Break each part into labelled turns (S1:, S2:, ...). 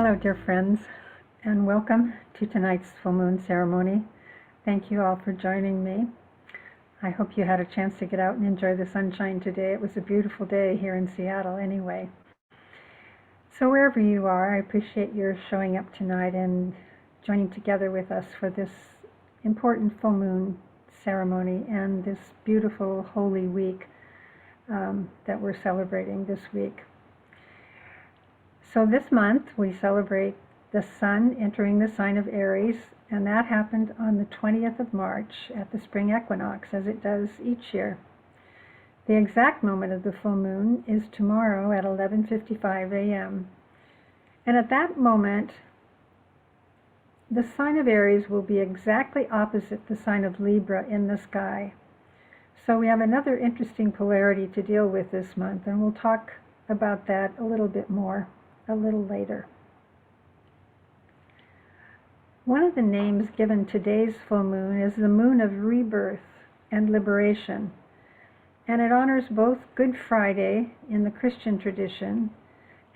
S1: Hello, dear friends, and welcome to tonight's full moon ceremony. Thank you all for joining me. I hope you had a chance to get out and enjoy the sunshine today. It was a beautiful day here in Seattle anyway. So wherever you are, I appreciate your showing up tonight and joining together with us for this important full moon ceremony and this beautiful holy week that we're celebrating this week. So this month we celebrate the sun entering the sign of Aries, and that happened on the 20th of March at the spring equinox, as it does each year. The exact moment of the full moon is tomorrow at 11:55 a.m. And at that moment, the sign of Aries will be exactly opposite the sign of Libra in the sky. So we have another interesting polarity to deal with this month, and we'll talk about that a little bit more a little later. One of the names given today's full moon is the moon of rebirth and liberation, and it honors both Good Friday in the Christian tradition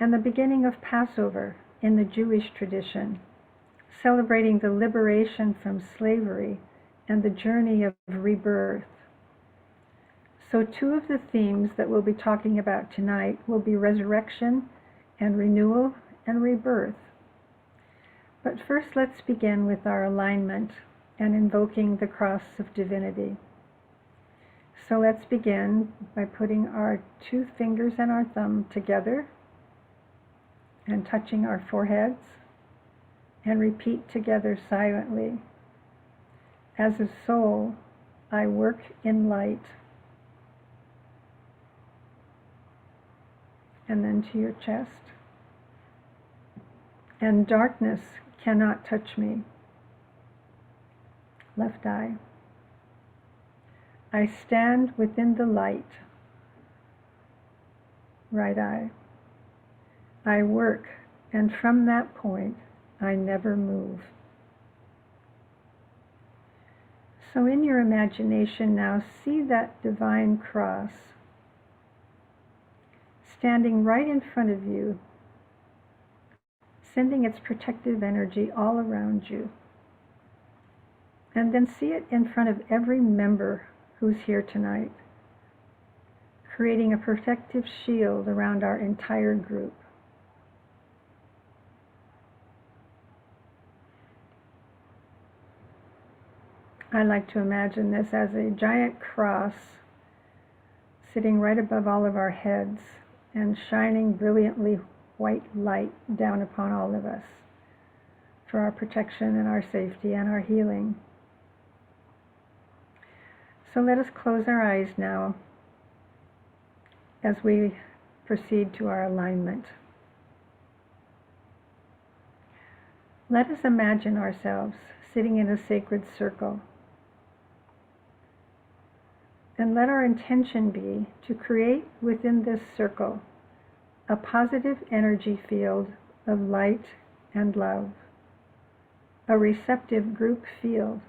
S1: and the beginning of Passover in the Jewish tradition, celebrating the liberation from slavery and the journey of rebirth. So two of the themes that we'll be talking about tonight will be resurrection and renewal and rebirth. But first, let's begin with our alignment and invoking the cross of divinity. So let's begin by putting our two fingers and our thumb together and touching our foreheads, and repeat together silently. As a soul, I work in light. And then to your chest. And darkness cannot touch me. Left eye. I stand within the light. Right eye. I work, and from that point, I never move. So in your imagination now, see that divine cross standing right in front of you, sending its protective energy all around you. And then see it in front of every member who's here tonight, creating a protective shield around our entire group. I like to imagine this as a giant cross sitting right above all of our heads and shining brilliantly white light down upon all of us for our protection and our safety and our healing. So let us close our eyes now as we proceed to our alignment. Let us imagine ourselves sitting in a sacred circle. And let our intention be to create within this circle a positive energy field of light and love, a receptive group field.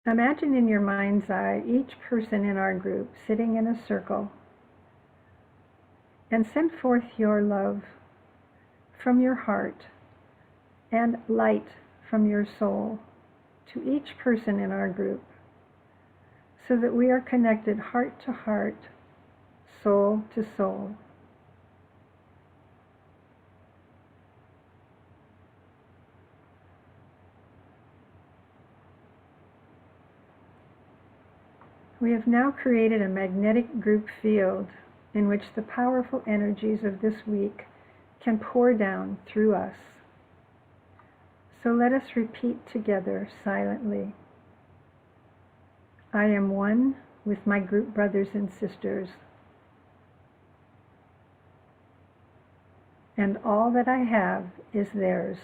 S1: Imagine in your mind's eye each person in our group sitting in a circle, and send forth your love from your heart and light from your soul to each person in our group, so that we are connected heart to heart, soul to soul. We have now created a magnetic group field in which the powerful energies of this week can pour down through us. So let us repeat together silently. I am one with my group brothers and sisters, and all that I have is theirs.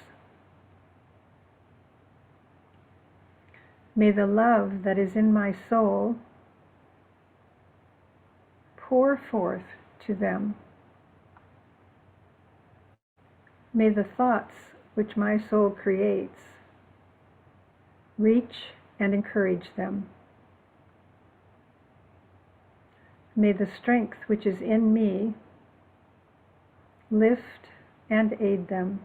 S1: May the love that is in my soul pour forth to them. May the thoughts which my soul creates reach and encourage them. May the strength which is in me lift, and aid them.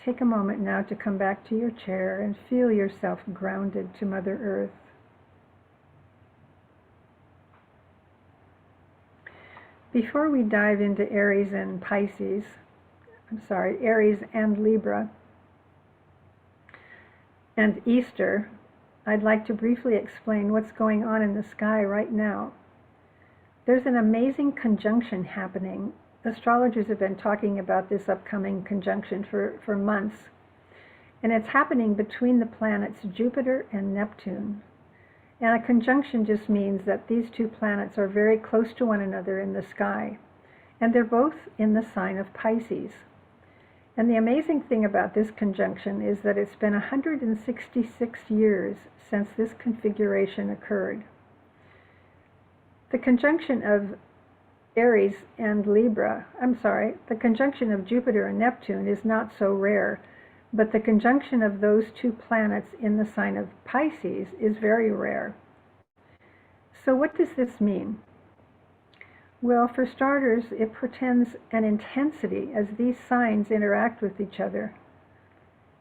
S1: Take a moment now to come back to your chair and feel yourself grounded to Mother Earth. Before we dive into Aries and Aries and Libra and Easter, I'd like to briefly explain what's going on in the sky right now. There's an amazing conjunction happening. Astrologers have been talking about this upcoming conjunction for months, and it's happening between the planets Jupiter and Neptune. And a conjunction just means that these two planets are very close to one another in the sky, and they're both in the sign of Pisces. And the amazing thing about this conjunction is that it's been 166 years since this configuration occurred. The conjunction of the conjunction of Jupiter and Neptune is not so rare, but the conjunction of those two planets in the sign of Pisces is very rare. So what does this mean? Well, for starters, it portends an intensity as these signs interact with each other.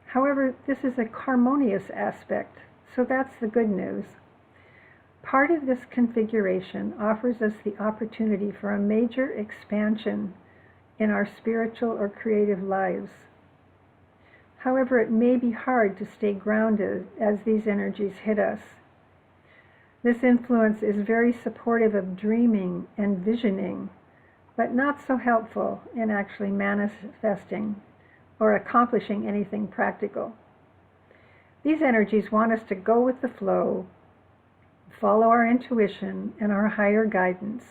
S1: However, this is a harmonious aspect, so that's the good news. Part of this configuration offers us the opportunity for a major expansion in our spiritual or creative lives. However, it may be hard to stay grounded as these energies hit us. This influence is very supportive of dreaming and visioning, but not so helpful in actually manifesting or accomplishing anything practical. These energies want us to go with the flow, follow our intuition and our higher guidance,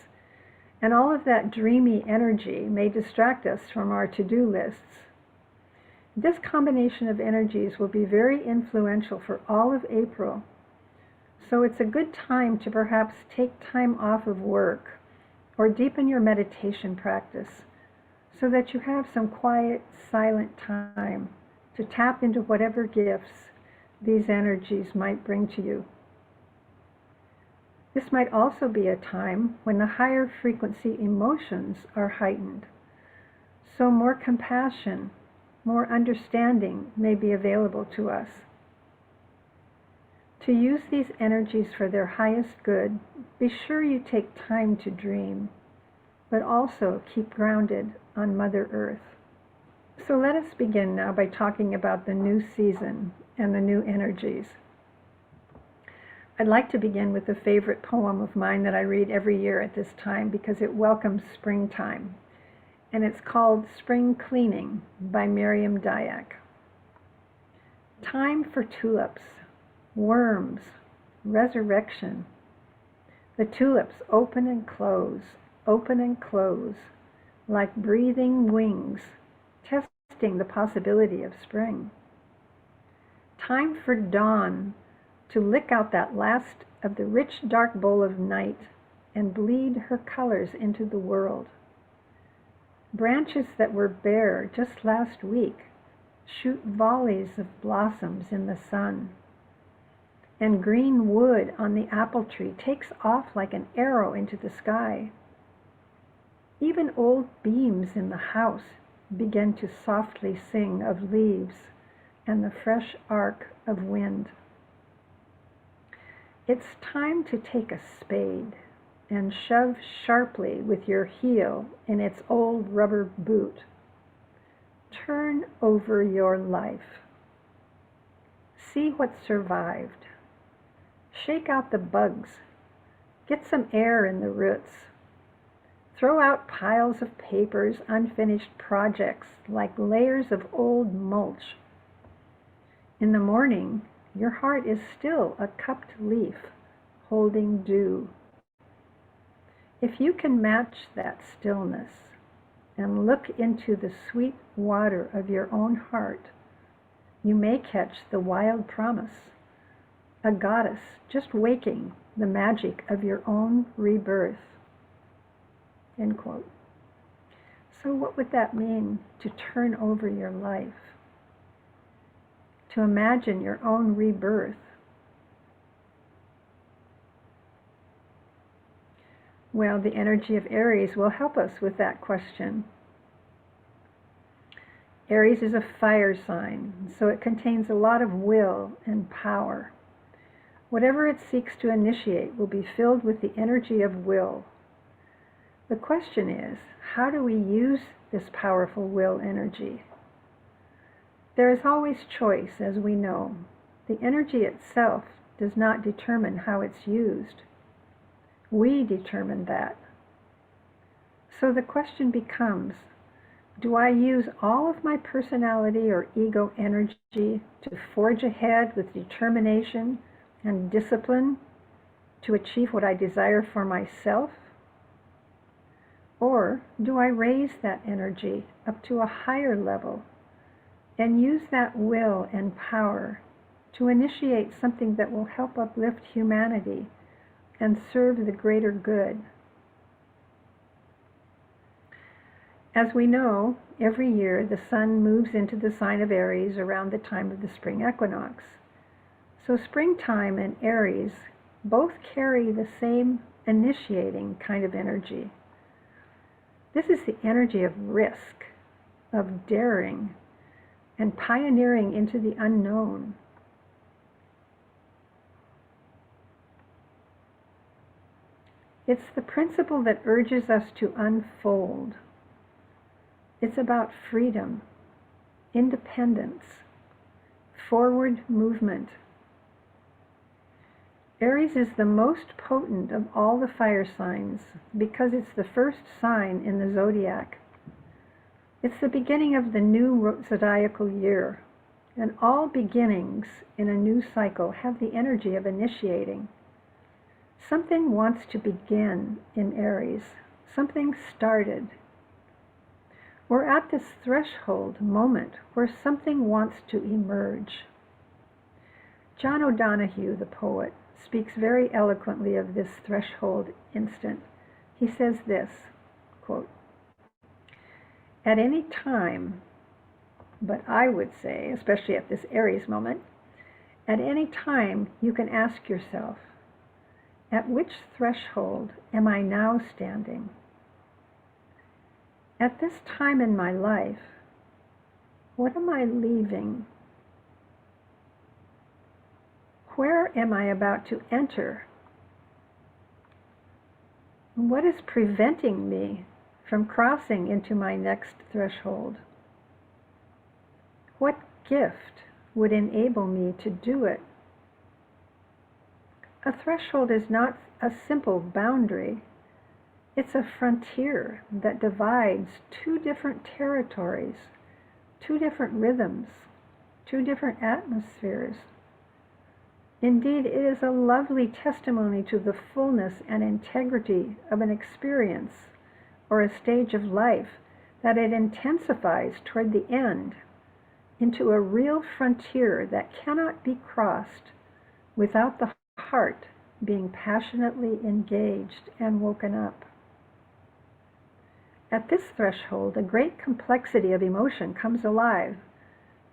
S1: and all of that dreamy energy may distract us from our to-do lists. This combination of energies will be very influential for all of April, so it's a good time to perhaps take time off of work or deepen your meditation practice so that you have some quiet, silent time to tap into whatever gifts these energies might bring to you. This might also be a time when the higher frequency emotions are heightened, so more compassion, more understanding may be available to us. To use these energies for their highest good, be sure you take time to dream, but also keep grounded on Mother Earth. So let us begin now by talking about the new season and the new energies. I'd like to begin with a favorite poem of mine that I read every year at this time because it welcomes springtime, and it's called Spring Cleaning by Miriam Dyack. Time for tulips, worms, resurrection. The tulips open and close, like breathing wings, testing the possibility of spring. Time for dawn to lick out that last of the rich dark bowl of night and bleed her colors into the world. Branches that were bare just last week shoot volleys of blossoms in the sun, and green wood on the apple tree takes off like an arrow into the sky. Even old beams in the house begin to softly sing of leaves and the fresh arc of wind. It's time to take a spade and shove sharply with your heel in its old rubber boot. Turn over your life. See what survived. Shake out the bugs. Get some air in the roots. Throw out piles of papers, unfinished projects, like layers of old mulch. In the morning, your heart is still a cupped leaf holding dew. If you can match that stillness and look into the sweet water of your own heart, you may catch the wild promise, a goddess just waking the magic of your own rebirth. End quote. So what would that mean to turn over your life? To imagine your own rebirth. Well, the energy of Aries will help us with that question. Aries is a fire sign, so it contains a lot of will and power. Whatever it seeks to initiate will be filled with the energy of will. The question is, how do we use this powerful will energy? There is always choice, as we know. The energy itself does not determine how it's used. We determine that. So the question becomes, do I use all of my personality or ego energy to forge ahead with determination and discipline to achieve what I desire for myself? Or do I raise that energy up to a higher level and use that will and power to initiate something that will help uplift humanity and serve the greater good? As we know, every year the sun moves into the sign of Aries around the time of the spring equinox. So springtime and Aries both carry the same initiating kind of energy. This is the energy of risk, of daring, and pioneering into the unknown. It's the principle that urges us to unfold. It's about freedom, independence, forward movement. Aries is the most potent of all the fire signs because it's the first sign in the zodiac. It's the beginning of the new zodiacal year, and all beginnings in a new cycle have the energy of initiating. Something wants to begin in Aries. Something started. We're at this threshold moment where something wants to emerge. John O'Donohue, the poet, speaks very eloquently of this threshold instant. He says this, quote, "At any time, but I would say, especially at this Aries moment, at any time you can ask yourself, at which threshold am I now standing? At this time in my life, what am I leaving? Where am I about to enter? What is preventing me from crossing into my next threshold? What gift would enable me to do it?" A threshold is not a simple boundary. It's a frontier that divides two different territories, two different rhythms, two different atmospheres. Indeed, it is a lovely testimony to the fullness and integrity of an experience or a stage of life that it intensifies toward the end into a real frontier that cannot be crossed without the heart being passionately engaged and woken up. At this threshold, a great complexity of emotion comes alive.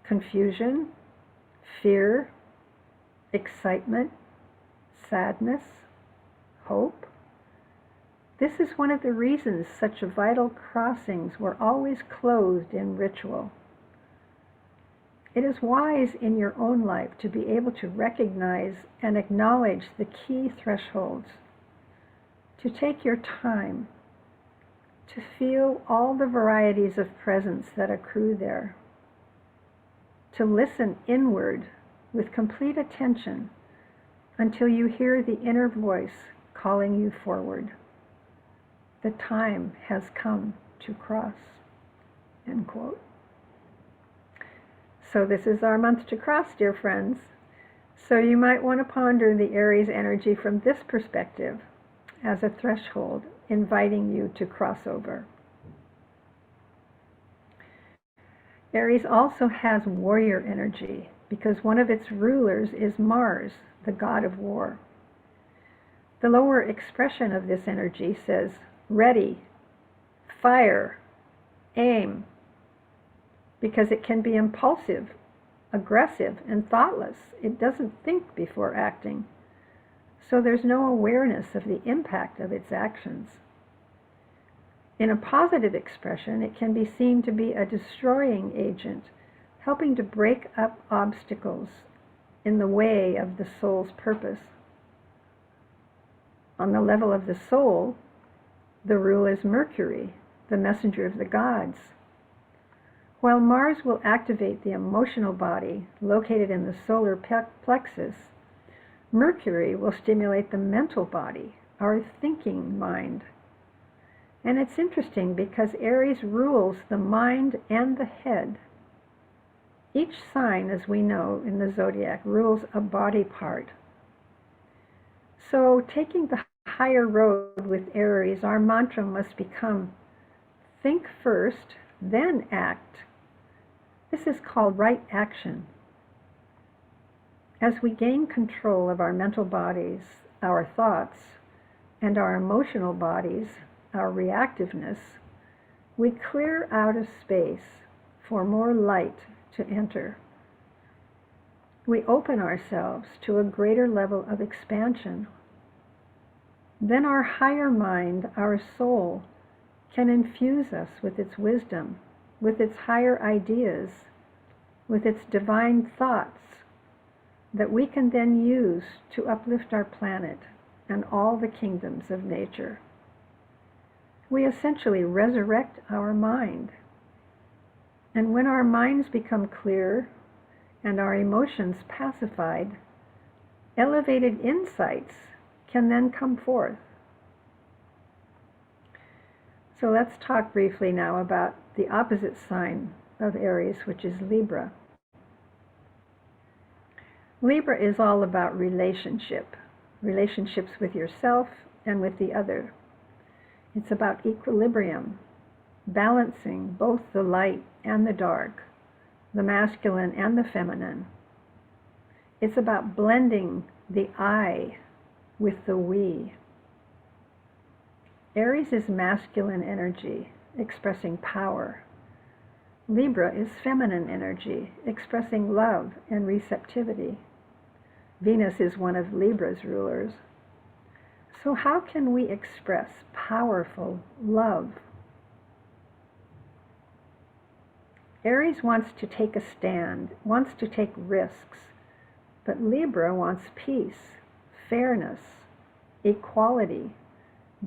S1: Confusion, fear, excitement, sadness, hope. This is one of the reasons such vital crossings were always closed in ritual. It is wise in your own life to be able to recognize and acknowledge the key thresholds, to take your time, to feel all the varieties of presence that accrue there, to listen inward with complete attention until you hear the inner voice calling you forward. The time has come to cross, end quote. So this is our month to cross, dear friends. So you might want to ponder the Aries energy from this perspective as a threshold inviting you to cross over. Aries also has warrior energy because one of its rulers is Mars, the god of war. The lower expression of this energy says, ready, fire, aim, because it can be impulsive, aggressive, and thoughtless. It doesn't think before acting. so there's no awareness of the impact of its actions. In a positive expression, it can be seen to be a destroying agent, helping to break up obstacles in the way of the soul's purpose. On the level of the soul, the rule is Mercury, the messenger of the gods. While Mars will activate the emotional body located in the solar plexus, Mercury will stimulate the mental body, our thinking mind. And it's interesting because Aries rules the mind and the head. Each sign, as we know in the zodiac, rules a body part. So taking the higher road with Aries, our mantra must become, think first, then act. This is called right action. As we gain control of our mental bodies, our thoughts, and our emotional bodies, our reactiveness, we clear out a space for more light to enter. We open ourselves to a greater level of expansion. Then our higher mind, our soul, can infuse us with its wisdom, with its higher ideas, with its divine thoughts that we can then use to uplift our planet and all the kingdoms of nature. We essentially resurrect our mind. And when our minds become clear and our emotions pacified, elevated insights can then come forth. So let's talk briefly now about the opposite sign of Aries, which is Libra. Libra is all about relationships with yourself and with the other. It's about equilibrium, balancing both the light and the dark, the masculine and the feminine. It's about blending the I with the we. Aries is masculine energy, expressing power. Libra is feminine energy, expressing love and receptivity. Venus is one of Libra's rulers. So how can we express powerful love? Aries wants to take a stand, wants to take risks, but Libra wants peace, fairness, equality,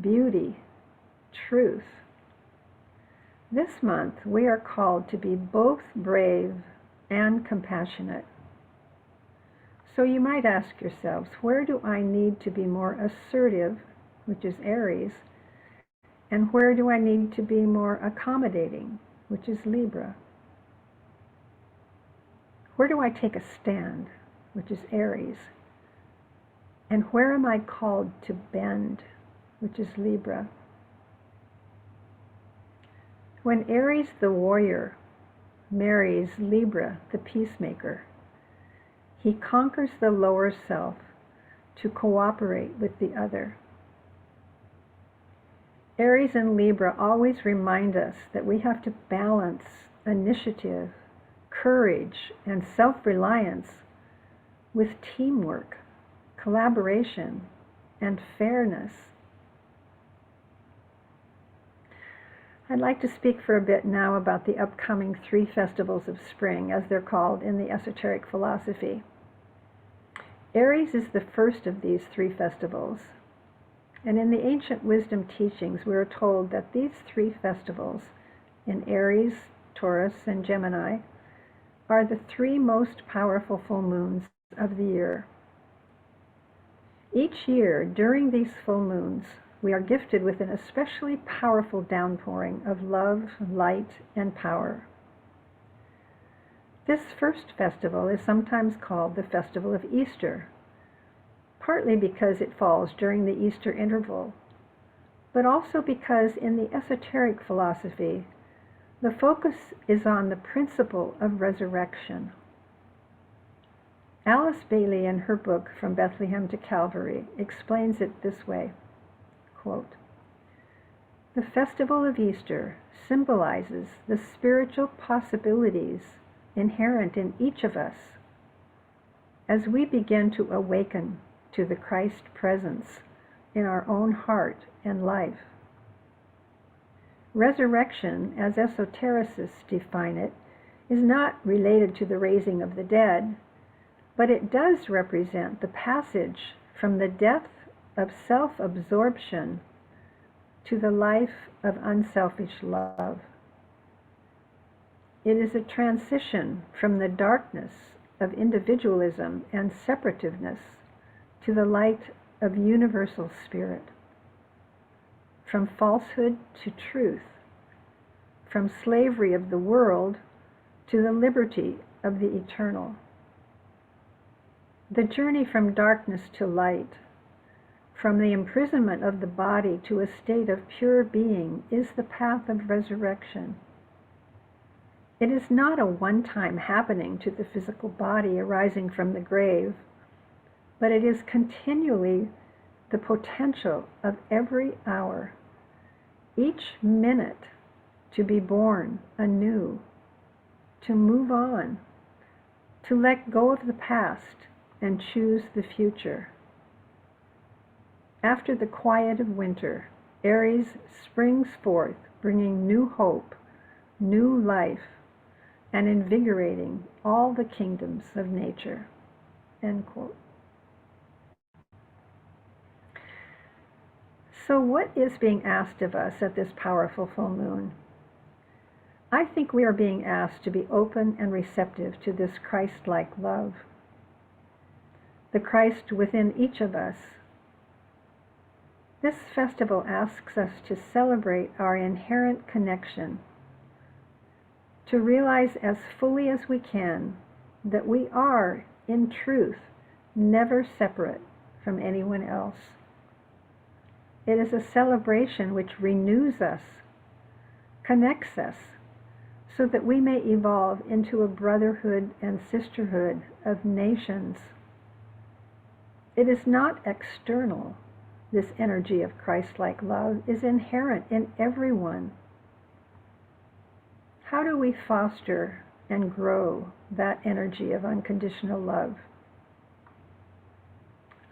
S1: beauty, truth. This month we are called to be both brave and compassionate. So you might ask yourselves, where do I need to be more assertive, which is Aries, and where do I need to be more accommodating, which is Libra? Where do I take a stand, which is Aries? And where am I called to bend, which is Libra? When Aries, the warrior, marries Libra, the peacemaker, he conquers the lower self to cooperate with the other. Aries and Libra always remind us that we have to balance initiative, courage, and self-reliance with teamwork, collaboration, and fairness. I'd like to speak for a bit now about the upcoming 3 festivals of spring, as they're called in the esoteric philosophy. Aries is the first of these 3 festivals, and in the ancient wisdom teachings we are told that these 3 festivals, in Aries, Taurus, and Gemini, are the 3 most powerful full moons of the year. Each year, during these full moons, we are gifted with an especially powerful downpouring of love, light, and power. This first festival is sometimes called the Festival of Easter, partly because it falls during the Easter interval, but also because in the esoteric philosophy, the focus is on the principle of resurrection. Alice Bailey, in her book From Bethlehem to Calvary, explains it this way, quote, "The festival of Easter symbolizes the spiritual possibilities inherent in each of us as we begin to awaken to the Christ presence in our own heart and life. Resurrection, as esotericists define it, is not related to the raising of the dead, but it does represent the passage from the death of self-absorption to the life of unselfish love. It is a transition from the darkness of individualism and separativeness to the light of universal spirit, from falsehood to truth, from slavery of the world to the liberty of the eternal. The journey from darkness to light, from the imprisonment of the body to a state of pure being, is the path of resurrection. It is not a one-time happening to the physical body arising from the grave, but it is continually the potential of every hour, each minute, to be born anew, to move on, to let go of the past and choose the future. After the quiet of winter, Aries springs forth, bringing new hope, new life, and invigorating all the kingdoms of nature. End quote. So what is being asked of us at this powerful full moon? I think we are being asked to be open and receptive to this Christ-like love. The Christ within each of us. This festival asks us to celebrate our inherent connection, to realize as fully as we can that we are, in truth, never separate from anyone else. It is a celebration which renews us, connects us, so that we may evolve into a brotherhood and sisterhood of nations. It is not external. This energy of Christ-like love is inherent in everyone. How do we foster and grow that energy of unconditional love?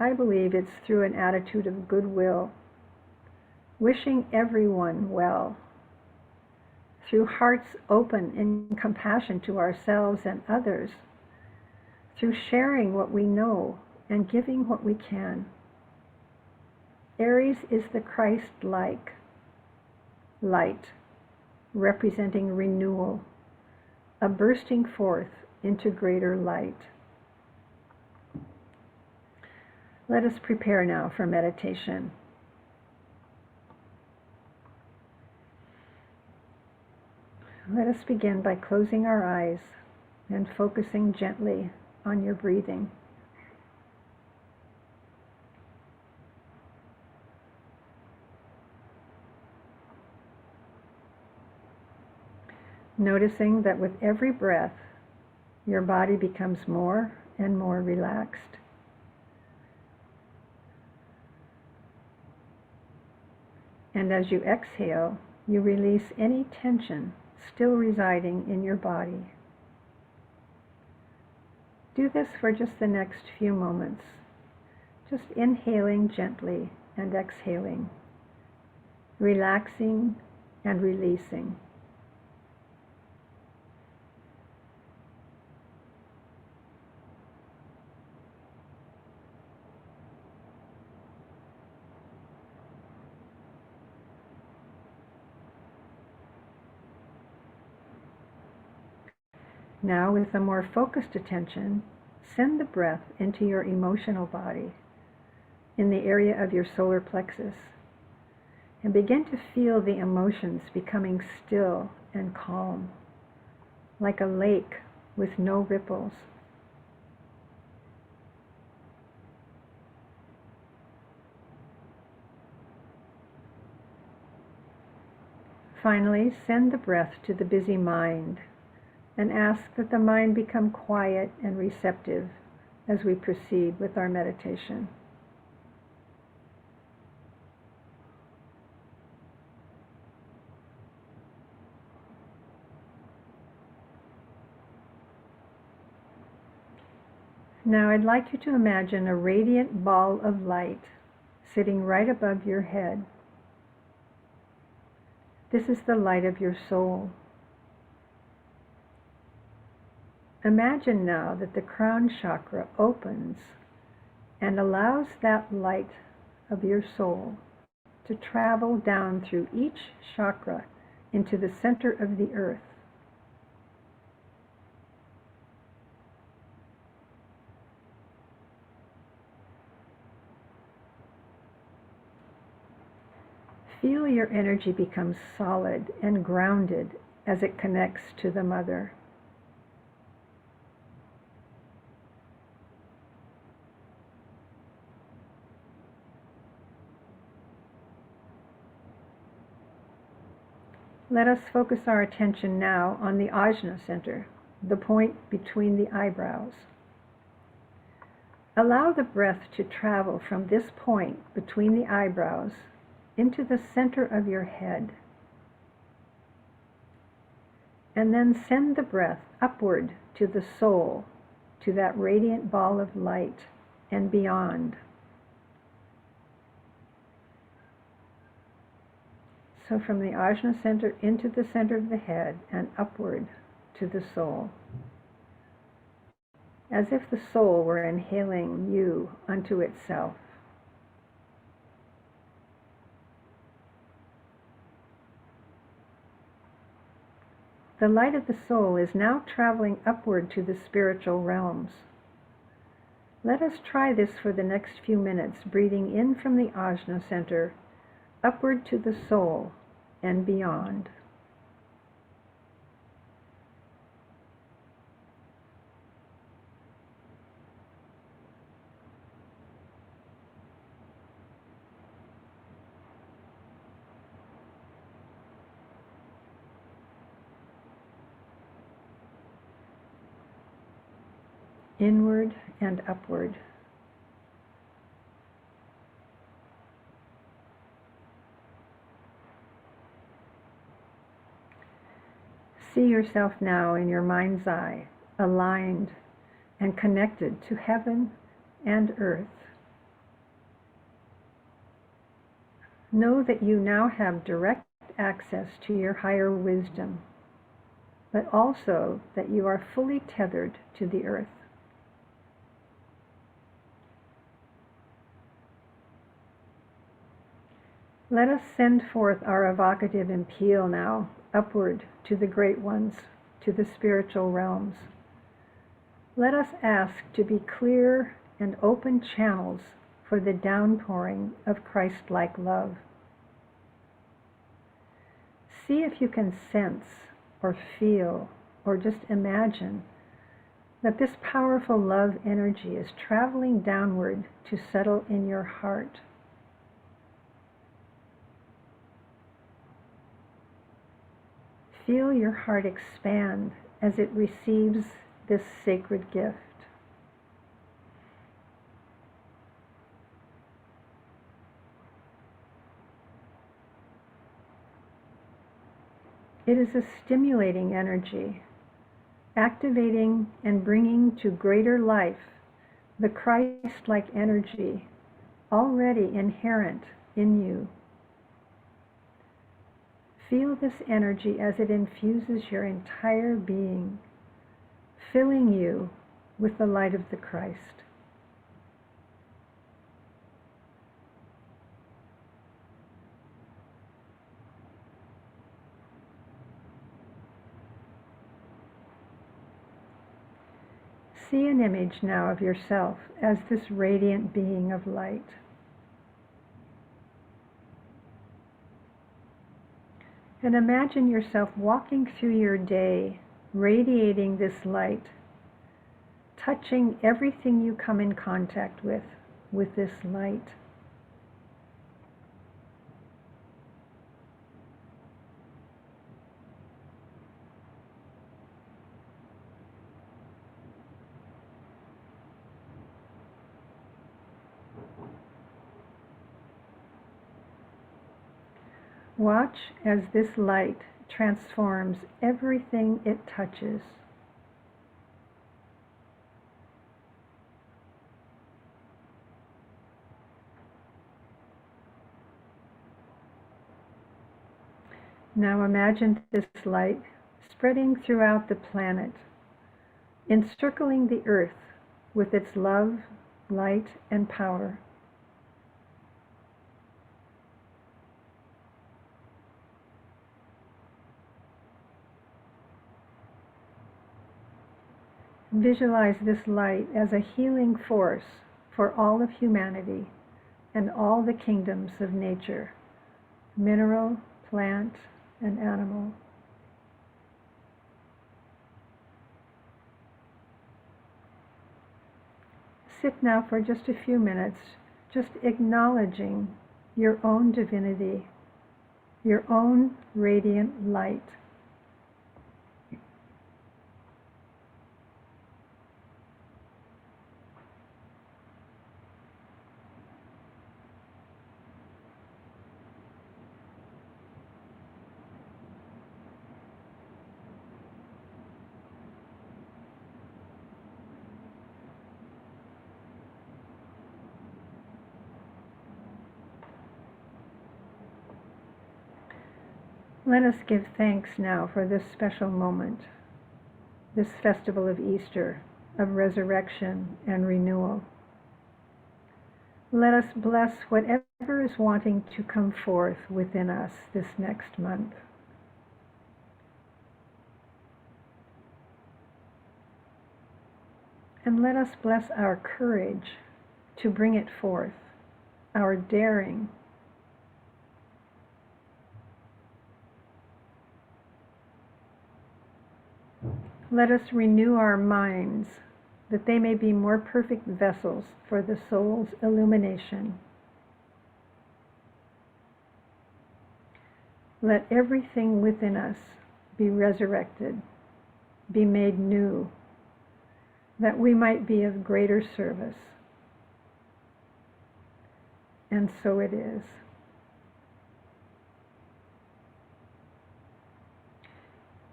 S1: I believe it's through an attitude of goodwill, wishing everyone well, through hearts open in compassion to ourselves and others, through sharing what we know and giving what we can. Aries is the Christ-like light, representing renewal, a bursting forth into greater light. Let us prepare now for meditation. Let us begin by closing our eyes and focusing gently on your breathing. Noticing that with every breath, your body becomes more and more relaxed. And as you exhale, you release any tension still residing in your body. Do this for just the next few moments, just inhaling gently and exhaling, relaxing and releasing. Now, with a more focused attention, send the breath into your emotional body, in the area of your solar plexus, and begin to feel the emotions becoming still and calm, like a lake with no ripples. Finally, send the breath to the busy mind, and ask that the mind become quiet and receptive as we proceed with our meditation. Now I'd like you to imagine a radiant ball of light sitting right above your head. This is the light of your soul. Imagine now that the crown chakra opens and allows that light of your soul to travel down through each chakra into the center of the earth. Feel your energy become solid and grounded as it connects to the Mother. Let us focus our attention now on the Ajna Center, the point between the eyebrows. Allow the breath to travel from this point between the eyebrows into the center of your head. And then send the breath upward to the soul, to that radiant ball of light and beyond. So from the Ajna Center into the center of the head and upward to the soul. As if the soul were inhaling you unto itself. The light of the soul is now traveling upward to the spiritual realms. Let us try this for the next few minutes, breathing in from the Ajna Center, upward to the soul and beyond. Inward and upward. See yourself now in your mind's eye, aligned and connected to heaven and earth. Know that you now have direct access to your higher wisdom, but also that you are fully tethered to the earth. Let us send forth our evocative appeal now, upward to the great ones, to the spiritual realms. Let us ask to be clear and open channels for the downpouring of Christ-like love. See if you can sense or feel or just imagine that this powerful love energy is traveling downward to settle in your heart. Feel your heart expand as it receives this sacred gift. It is a stimulating energy, activating and bringing to greater life the Christ-like energy already inherent in you. Feel this energy as it infuses your entire being, filling you with the light of the Christ. See an image now of yourself as this radiant being of light. And imagine yourself walking through your day, radiating this light, touching everything you come in contact with this light. Watch as this light transforms everything it touches. Now imagine this light spreading throughout the planet, encircling the earth with its love, light, and power. Visualize this light as a healing force for all of humanity and all the kingdoms of nature, mineral, plant, and animal. Sit now for just a few minutes, just acknowledging your own divinity, your own radiant light. Let us give thanks now for this special moment, this festival of Easter, of resurrection and renewal. Let us bless whatever is wanting to come forth within us this next month. And let us bless our courage to bring it forth, our daring. Let us renew our minds that they may be more perfect vessels for the soul's illumination. Let everything within us be resurrected, be made new, that we might be of greater service. And so it is.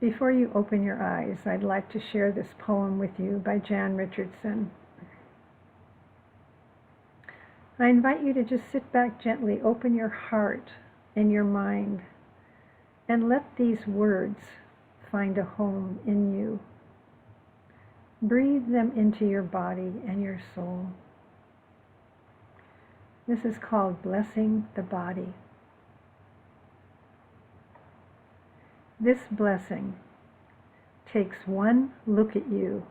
S1: Before you open your eyes, I'd like to share this poem with you by Jan Richardson. I invite you to just sit back gently, open your heart and your mind, and let these words find a home in you. Breathe them into your body and your soul. This is called blessing the body. This blessing takes one look at you,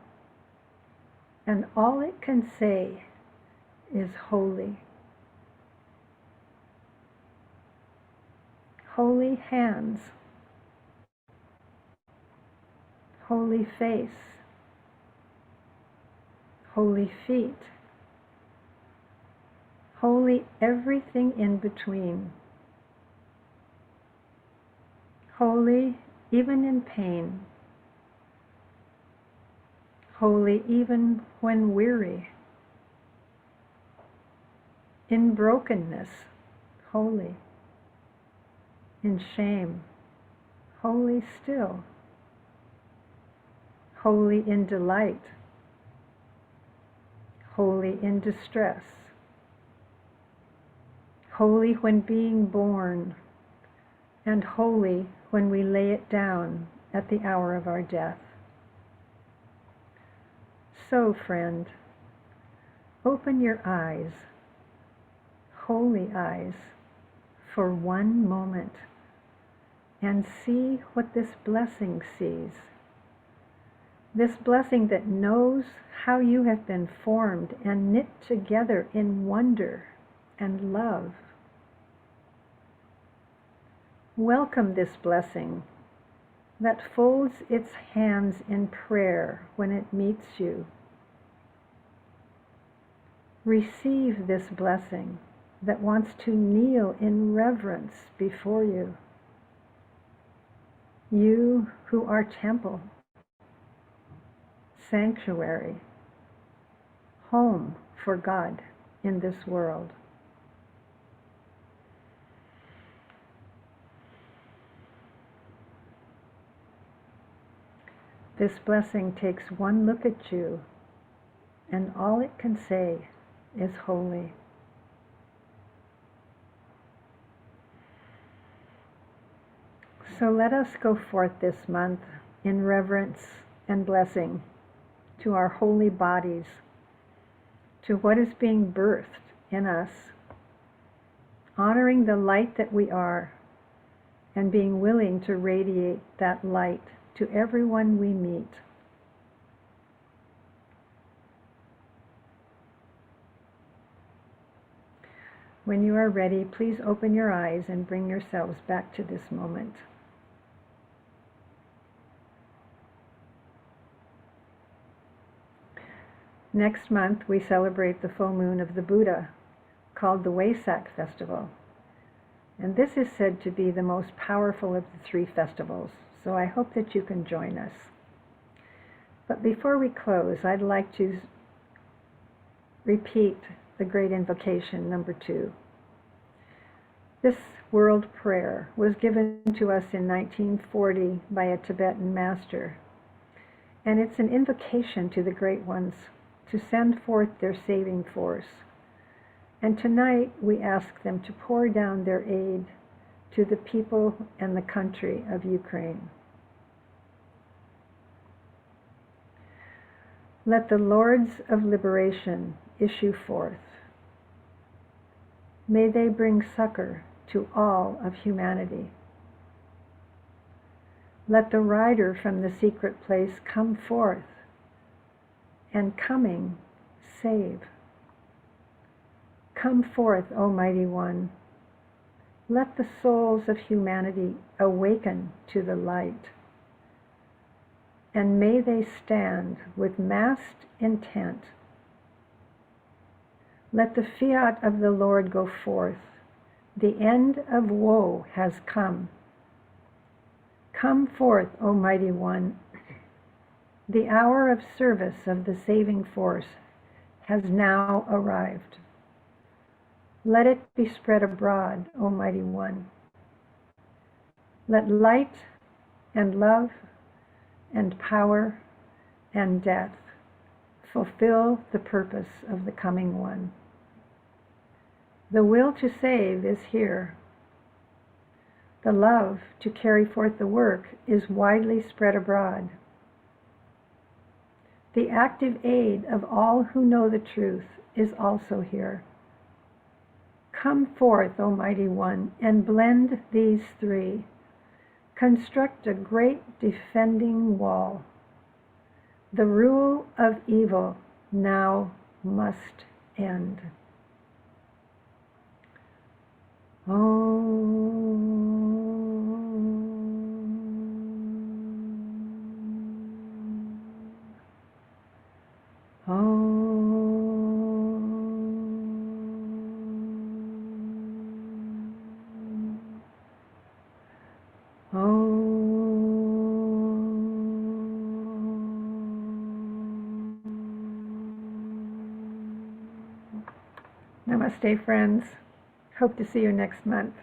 S1: and all it can say is holy. Holy hands, holy face, holy feet, holy everything in between. Holy even in pain, holy even when weary, in brokenness, holy, in shame, holy still, holy in delight, holy in distress, holy when being born, and holy when we lay it down at the hour of our death. So, friend, open your eyes, holy eyes, for one moment, and see what this blessing sees. This blessing that knows how you have been formed and knit together in wonder and love. Welcome this blessing that folds its hands in prayer when it meets you. Receive this blessing that wants to kneel in reverence before you. You who are temple, sanctuary, home for God in this world. This blessing takes one look at you, and all it can say is holy. So let us go forth this month in reverence and blessing to our holy bodies, to what is being birthed in us, honoring the light that we are, and being willing to radiate that light to everyone we meet. When you are ready, please open your eyes and bring yourselves back to this moment. Next month, we celebrate the full moon of the Buddha, called the Wesak Festival. And this is said to be the most powerful of the three festivals, so I hope that you can join us. But before we close, I'd like to repeat the great invocation number 2. This world prayer was given to us in 1940 by a Tibetan master, and it's an invocation to the great ones to send forth their saving force. And tonight we ask them to pour down their aid to the people and the country of Ukraine. Let the Lords of Liberation issue forth. May they bring succor to all of humanity. Let the rider from the secret place come forth, and coming, save. Come forth, O Mighty One. Let the souls of humanity awaken to the light, and may they stand with massed intent. Let the fiat of the Lord go forth. The end of woe has come. Come forth, O Mighty One. The hour of service of the saving force has now arrived. Let it be spread abroad, O Mighty One. Let light and love and power and death fulfill the purpose of the coming one. The will to save is here. The love to carry forth the work is widely spread abroad. The active aid of all who know the truth is also here. Come forth, O Mighty One, and blend these three. Construct a great defending wall. The rule of evil now must end. Namaste, friends. Hope to see you next month.